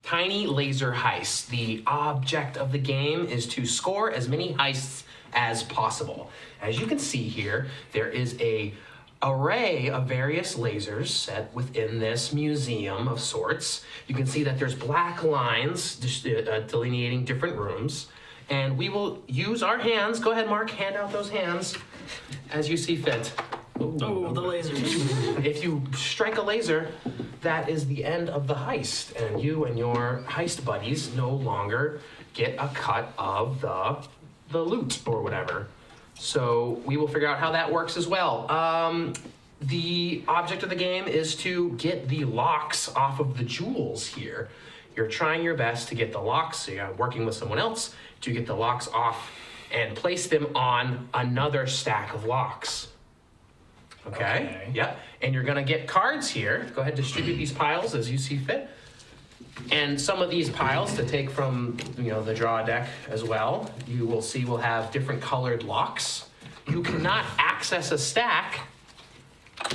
Tiny Laser Heist. The object of the game is to score as many heists as possible. As you can see here, there is a array of various lasers set within this museum of sorts. You can see that there's black lines delineating different rooms. And we will use our hands. Go ahead, Mark, hand out those hands as you see fit. Oh, the lasers. If you strike a laser, that is the end of the heist, and you and your heist buddies no longer get a cut of the loot or whatever. So we will figure out how that works as well. The object of the game is to get the locks off of the jewels here. You're trying your best to get the locks, so you're working with someone else to get the locks off and place them on another stack of locks. Okay. Yep. And you're gonna get cards here. Go ahead, distribute these piles as you see fit. And some of these piles to take from the draw deck as well, you will see will have different colored locks. You cannot access a stack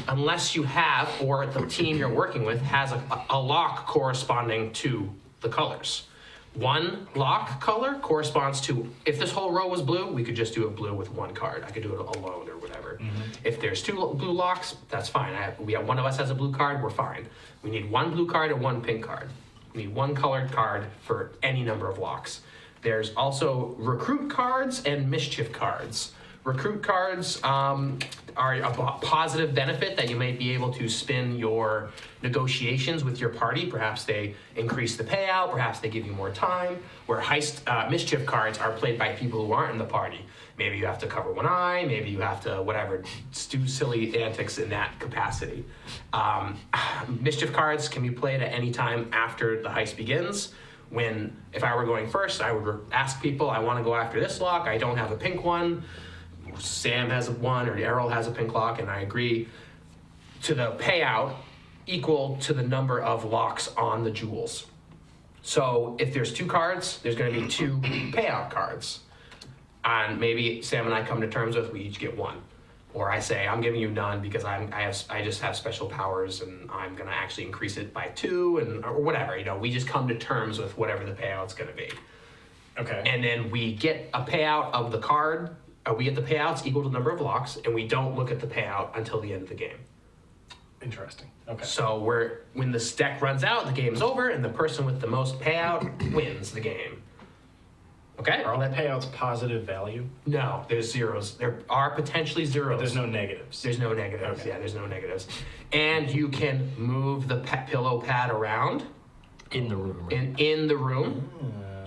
unless you have, or the team you're working with has a lock corresponding to the colors. One lock color corresponds to, if this whole row was blue, we could just do it blue with one card. I could do it alone or whatever. Mm-hmm. If there's two blue locks, that's fine. One of us has a blue card, we're fine. We need one blue card and one pink card. We need one colored card for any number of locks. There's also recruit cards and mischief cards. Recruit cards are a positive benefit that you might be able to spin your negotiations with your party. Perhaps they increase the payout, perhaps they give you more time. Where mischief cards are played by people who aren't in the party. Maybe you have to cover one eye, maybe you have to do silly antics in that capacity. Mischief cards can be played at any time after the heist begins. If I were going first, I would ask people, I want to go after this lock, I don't have a pink one. Sam has one or Errol has a pink lock, and I agree to the payout equal to the number of locks on the jewels. So if there's two cards, there's going to be two payout cards. And maybe Sam and I come to terms with we each get one. Or I say, I'm giving you none because I just have special powers and I'm going to actually increase it by 2 or whatever. We just come to terms with whatever the payout's going to be. Okay. And then we get a payout of the card. We get the payouts equal to the number of locks, and we don't look at the payout until the end of the game. Interesting. Okay. So when the deck runs out, the game's over, and the person with the most payout wins the game. Okay? Are all payouts positive value? No, there's zeros. There are potentially zeros. But there's no negatives. There's no negatives. Okay. Yeah, there's no negatives. And you can move the pillow pad around. In the room. In the room.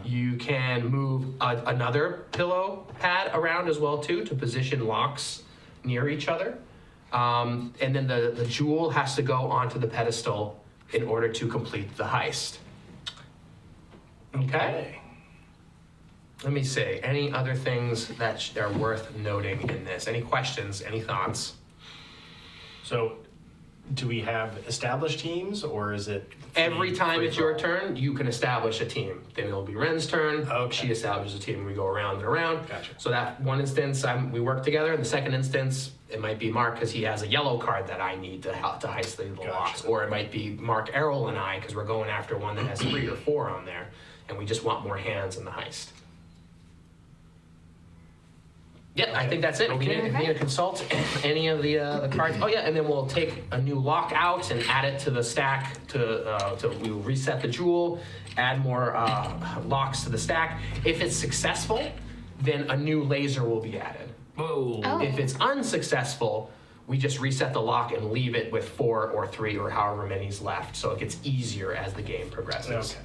You can move another pillow pad around as well too to position locks near each other. And then the jewel has to go onto the pedestal in order to complete the heist. Okay? Let me see. Any other things that are worth noting in this? Any questions? Any thoughts? So, do we have established teams, or is it every time it's your turn, you can establish a team? Then it'll be Wren's turn. Okay. She establishes a team. We go around and around. Gotcha. So that one instance, we work together. In the second instance, it might be Mark because he has a yellow card that I need to heist the locks. Or it might be Mark, Errol, and I because we're going after one that has 3 or 4 on there, and we just want more hands in the heist. Yeah, I think that's it. Okay. We need to consult any of the cards. Oh yeah, and then we'll take a new lock out and add it to the stack. We'll reset the jewel, add more locks to the stack. If it's successful, then a new laser will be added. Whoa. Oh. If it's unsuccessful, we just reset the lock and leave it with 4 or 3 or however many's left, so it gets easier as the game progresses. Okay.